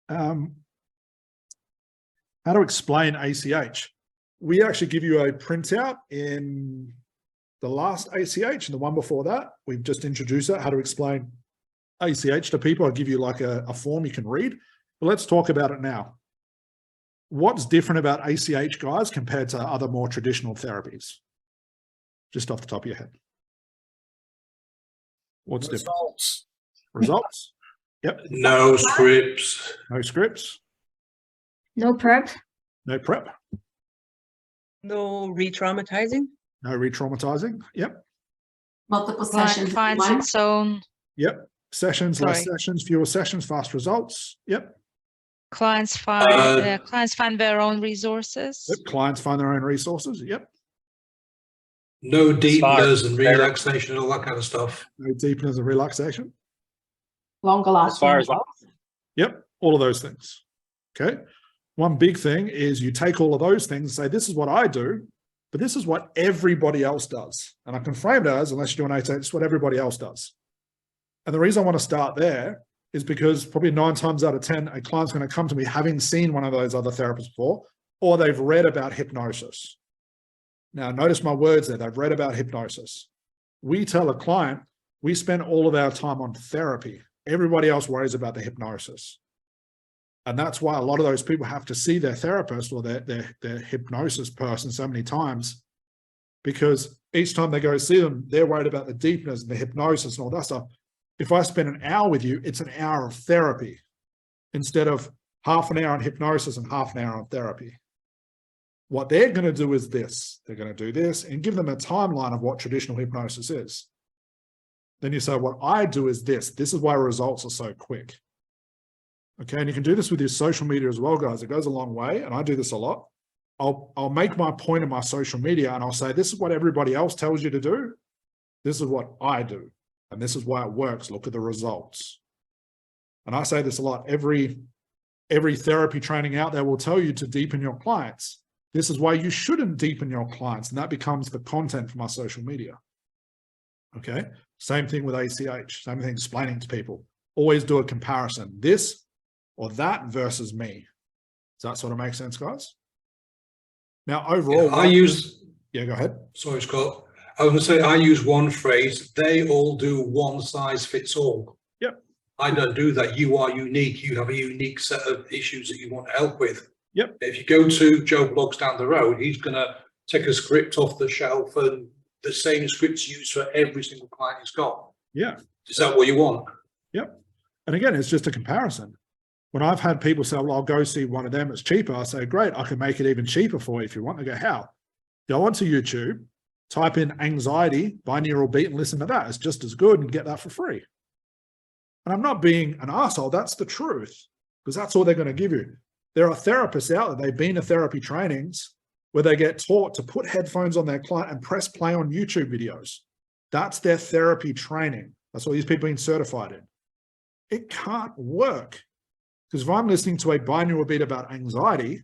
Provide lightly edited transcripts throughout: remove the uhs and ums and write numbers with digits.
how to explain ACH. We actually give you a printout in the last ACH and the one before that. We've just introduced it, how to explain ACH to people. I'll give you like a form you can read, but let's talk about it now. What's different about ACH, guys, compared to other more traditional therapies? Just off the top of your head. What's different? Results? Yep. No scripts. No scripts. No prep. No prep. No re-traumatizing. No re-traumatizing. Yep. Multiple sessions. Finds its own. Yep. Sessions, less sessions, fewer sessions, fast results. Yep. Clients find their own resources. Yep. Clients find their own resources. Yep. No deepeners and relaxation and all that kind of stuff. No deepeners and relaxation. Longer lasting. Yep. All of those things. Okay. One big thing is you take all of those things and say, this is what I do, but this is what everybody else does. And I can frame it as, unless you're doing ACH, it's what everybody else does. And the reason I want to start there is because probably 9 times out of 10, a client's going to come to me having seen one of those other therapists before, or they've read about hypnosis. Now, notice my words there. They've read about hypnosis. We tell a client, we spend all of our time on therapy. Everybody else worries about the hypnosis. And that's why a lot of those people have to see their therapist or their hypnosis person so many times, because each time they go see them, they're worried about the deepness and the hypnosis and all that stuff. If I spend an hour with you, it's an hour of therapy instead of half an hour on hypnosis and half an hour on therapy. What they're going to do is this. They're going to do this and give them a timeline of what traditional hypnosis is. Then you say, what I do is this. This is why results are so quick. Okay, and you can do this with your social media as well, guys. It goes a long way, and I do this a lot. I'll make my point in my social media, and I'll say, this is what everybody else tells you to do. This is what I do, and this is why it works. Look at the results. And I say this a lot. Every therapy training out there will tell you to deepen your clients. This is why you shouldn't deepen your clients, and that becomes the content for my social media. Okay, same thing with ACH, same thing explaining to people. Always do a comparison, this or that versus me. Does that sort of make sense, guys? Now, overall, yeah, go ahead. Sorry, Scott. I was going to say, I use one phrase, they all do one size fits all. Yep. I don't do that. You are unique. You have a unique set of issues that you want help with. Yep. If you go to Joe Bloggs down the road, he's going to take a script off the shelf and the same scripts used for every single client he's got. Yeah. Is that what you want? Yep. And again, it's just a comparison. When I've had people say, well, I'll go see one of them, it's cheaper. I say, great, I can make it even cheaper for you if you want. They go, how? Go onto YouTube, type in anxiety, binaural beat, and listen to that. It's just as good, and get that for free. And I'm not being an asshole. That's the truth, because that's all they're going to give you. There are therapists out there, they've been to therapy trainings where they get taught to put headphones on their client and press play on YouTube videos. That's their therapy training. That's what these people are being certified in. It can't work. Because if I'm listening to a binaural beat about anxiety,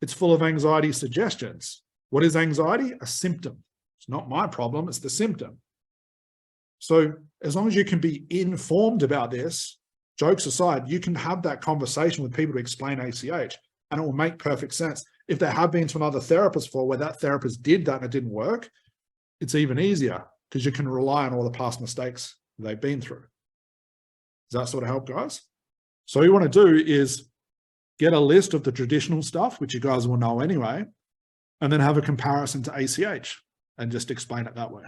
it's full of anxiety suggestions. What is anxiety? A symptom. It's not my problem, it's the symptom. So as long as you can be informed about this, jokes aside, you can have that conversation with people to explain ACH, and it will make perfect sense. If they have been to another therapist before where that therapist did that and it didn't work, it's even easier because you can rely on all the past mistakes they've been through. Does that sort of help, guys? So what you want to do is get a list of the traditional stuff, which you guys will know anyway, and then have a comparison to ACH and just explain it that way.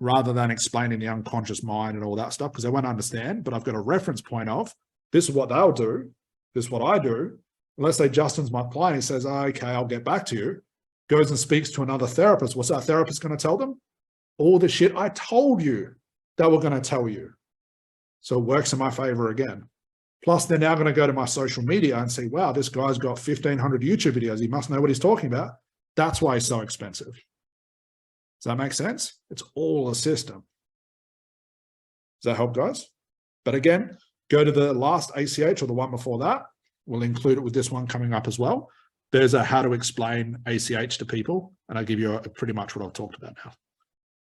Rather than explaining the unconscious mind and all that stuff, because they won't understand, but I've got a reference point of, this is what they'll do, this is what I do. Unless say Justin's my client, he says, oh, okay, I'll get back to you, goes and speaks to another therapist. What's that therapist going to tell them? All the shit I told you that we're going to tell you. So it works in my favor again. Plus, they're now going to go to my social media and say, wow, this guy's got 1,500 YouTube videos. He must know what he's talking about. That's why he's so expensive. Does that make sense? It's all a system. Does that help, guys? But again, go to the last ACH or the one before that. We'll include it with this one coming up as well. There's a how to explain ACH to people, and I'll give you pretty much what I've talked about now.